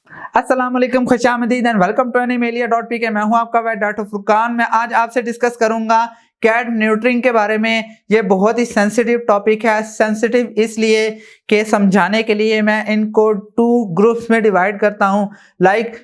अस्सलाम वालेकुम, खुशामदीद and welcome to animalia.pk। मैं हूं आपका भाई डॉक्टर फुरकान। मैं आज आपसे डिस्कस करूंगा कैट न्यूट्रिंग के बारे में। ये बहुत ही सेंसिटिव टॉपिक है। सेंसिटिव इसलिए कि समझाने के लिए मैं इनको 2 ग्रुप्स में डिवाइड करता हूं।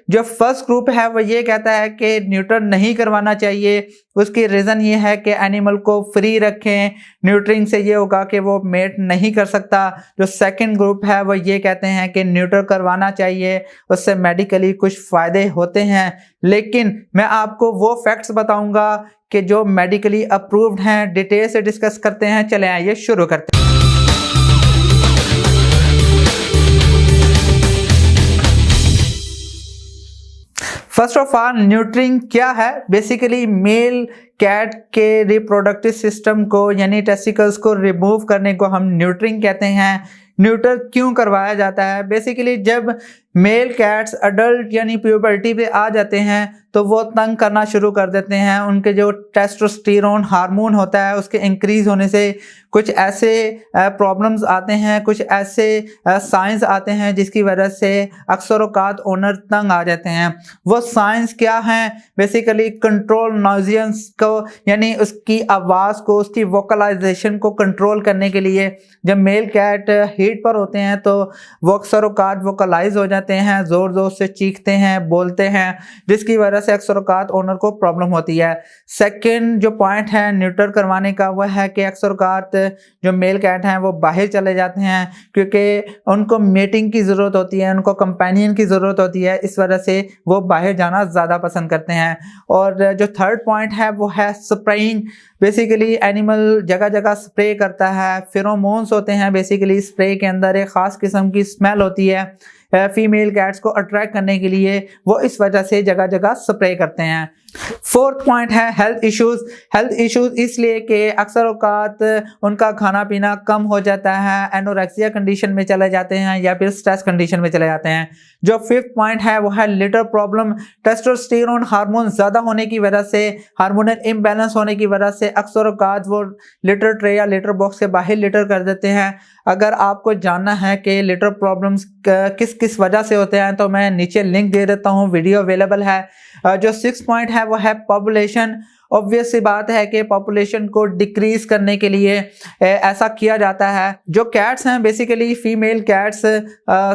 जो फर्स्ट ग्रुप है वो ये कहता है कि न्यूटर नहीं करवाना चाहिए। उसकी रीज़न ये है कि एनिमल को फ्री रखें, न्यूट्रिंग से ये होगा कि वो मेट नहीं कर सकता। जो सेकंड ग्रुप है वो ये कहते हैं कि न्यूटर करवाना चाहिए, उससे मेडिकली कुछ फ़ायदे होते हैं। लेकिन मैं आपको वो फैक्ट्स बताऊंगा कि जो मेडिकली अप्रूव्ड हैं। डिटेल से डिस्कस करते हैं, चले आइए शुरू करते हैं। फर्स्ट ऑफ ऑल, न्यूट्रिंग क्या है? बेसिकली मेल कैट के रिप्रोडक्टिव सिस्टम को यानी टेस्टिकल्स को रिमूव करने को हम न्यूट्रिंग कहते हैं। न्यूटर क्यों करवाया जाता है? बेसिकली जब मेल कैट्स अडल्ट यानी प्यूबर्टी पे आ जाते हैं तो वो तंग करना शुरू कर देते हैं। उनके जो टेस्टोस्टेरोन हार्मोन होता है उसके इंक्रीज होने से कुछ ऐसे प्रॉब्लम्स आते हैं, कुछ ऐसे साइंस आते हैं जिसकी वजह से अक्सर औकात ओनर तंग आ जाते हैं। वो साइंस क्या हैं? बेसिकली कंट्रोल नॉइजियंस को यानी उसकी आवाज़ को, उसकी वोकलाइजेशन को कंट्रोल करने के लिए जब मेल कैट हीट पर होते हैं तो वो अक्सर औकात वोकलाइज हो जाते हैं, ज़ोर ज़ोर से चीखते हैं, बोलते हैं, जिसकी वजह से अक्सर औकात ओनर को प्रॉब्लम होती है। सेकंड जो पॉइंट है न्यूटर करवाने का वह है कि अक्सर औकात जो मेल कैट हैं वो बाहर चले जाते हैं क्योंकि उनको मेटिंग की ज़रूरत होती है, उनको कंपेनियन की ज़रूरत होती है। इस वजह से वो बाहर जाना ज़्यादा पसंद करते हैं। और जो थर्ड पॉइंट है वो है स्प्रेइंग। बेसिकली एनिमल जगह जगह स्प्रे करता है। फेरोमोन्स होते हैं बेसिकली स्प्रे के अंदर, एक ख़ास किस्म की स्मेल होती है फीमेल कैट्स को अट्रैक्ट करने के लिए, वो इस वजह से जगह जगह स्प्रे करते हैं। फोर्थ पॉइंट है हेल्थ इश्यूज। हेल्थ इश्यूज इसलिए कि अक्सर औकात उनका खाना पीना कम हो जाता है, एनोरेक्सिया कंडीशन में चले जाते हैं या फिर स्ट्रेस कंडीशन में चले जाते हैं। जो फिफ्थ पॉइंट है वो है लिटर प्रॉब्लम। टेस्टोस्टेरोन हार्मोन ज़्यादा होने की वजह से, हार्मोनल इम्बैलेंस होने की वजह से अक्सर औकात वो लिटर ट्रे या लिटर बॉक्स से बाहर लिटर कर देते हैं। अगर आपको जानना है कि लिटर प्रॉब्लम्स किस किस वजह से होते हैं तो मैं नीचे लिंक दे देता हूँ, वीडियो अवेलेबल है। जो सिक्स पॉइंट है वो है पॉपुलेशन। ऑब्वियस सी बात है कि पॉपुलेशन को डिक्रीज करने के लिए ऐसा किया जाता है। जो कैट्स हैं बेसिकली फीमेल कैट्स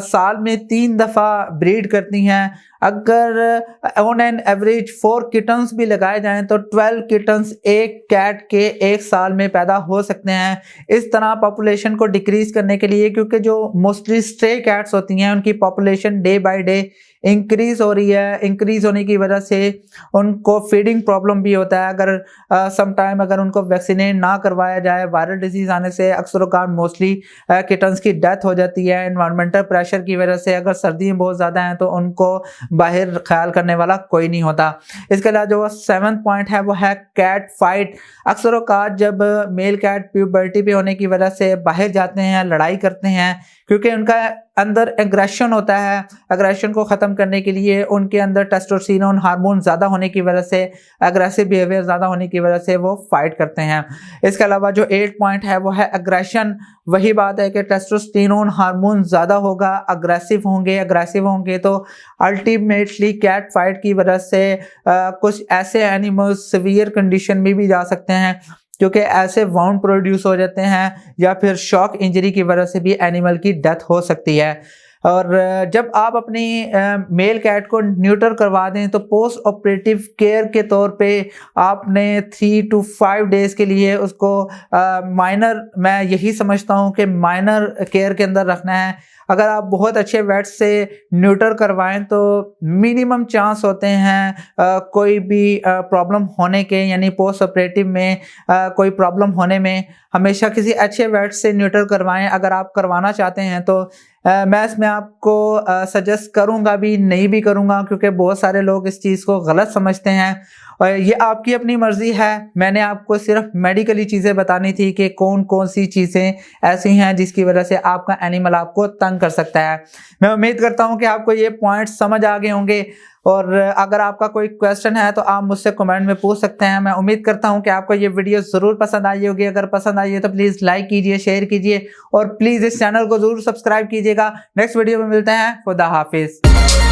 साल में 3 दफ़ा ब्रीड करती हैं। अगर ऑन एन एवरेज 4 किटन्स भी लगाए जाएं तो 12 किटन्स एक कैट के एक साल में पैदा हो सकते हैं। इस तरह पॉपुलेशन को डिक्रीज करने के लिए, क्योंकि जो मोस्टली स्ट्रे कैट्स होती हैं उनकी population day by day increase हो रही है। इंक्रीज होने की वजह से उनको फीडिंग प्रॉब्लम भी होता है। अगर सम टाइम अगर उनको वैक्सीनेट ना करवाया जाए, वायरल डिजीज़ आने से अक्सर औकात मोस्टली किटन्स की डेथ हो जाती है एनवायरमेंटल प्रेशर की वजह से। अगर सर्दियाँ बहुत ज़्यादा हैं तो उनको बाहर ख्याल करने वाला कोई नहीं होता। इसके अलावा जो 7th पॉइंट है वो है कैट फाइट। अक्सर औकात जब मेल कैट प्यूबर्टी पे होने की वजह से बाहर जाते हैं, लड़ाई करते हैं, क्योंकि उनका अंदर एग्रेशन होता है। एग्रेशन को ख़त्म करने के लिए उनके अंदर टेस्टोस्टेरोन हार्मोन ज़्यादा होने की वजह से, एग्रेसिव बिहेवियर ज़्यादा होने की वजह से वो फाइट करते हैं। इसके अलावा जो 8 पॉइंट है वो है एग्रेशन। वही बात है कि टेस्टोस्टेरोन हार्मोन ज़्यादा होगा, अग्रेसिव होंगे तो अल्टीमेटली कैट फाइट की वजह से कुछ ऐसे एनिमल्स सिवियर कंडीशन में भी जा सकते हैं, क्योंकि ऐसे वाउंड प्रोड्यूस हो जाते हैं या फिर शॉक इंजरी की वजह से भी एनिमल की डेथ हो सकती है। और जब आप अपनी मेल कैट को न्यूटर करवा दें तो पोस्ट ऑपरेटिव केयर के तौर पे आपने 3 to 5 डेज़ के लिए उसको माइनर, मैं यही समझता हूँ कि माइनर केयर के अंदर रखना है। अगर आप बहुत अच्छे वेट से न्यूटर करवाएं तो मिनिमम चांस होते हैं कोई भी प्रॉब्लम होने के, यानी पोस्ट ऑपरेटिव में कोई प्रॉब्लम होने में। हमेशा किसी अच्छे वेट से न्यूटर करवाएं। अगर आप करवाना चाहते हैं तो मैं इसमें आपको सजेस्ट करूंगा भी, नहीं भी करूंगा, क्योंकि बहुत सारे लोग इस चीज़ को गलत समझते हैं और ये आपकी अपनी मर्ज़ी है। मैंने आपको सिर्फ मेडिकली चीज़ें बतानी थी कि कौन कौन सी चीज़ें ऐसी हैं जिसकी वजह से आपका एनिमल आपको तंग कर सकता है। मैं उम्मीद करता हूं कि आपको ये पॉइंट्स समझ आ गए होंगे और अगर आपका कोई क्वेश्चन है तो आप मुझसे कमेंट में पूछ सकते हैं। मैं उम्मीद करता हूं कि आपको ये वीडियो ज़रूर पसंद आई होगी। अगर पसंद आई है तो प्लीज़ लाइक कीजिए, शेयर कीजिए और प्लीज़ इस चैनल को ज़रूर सब्सक्राइब कीजिएगा। नेक्स्ट वीडियो में मिलते हैं। खुदा हाफिज़।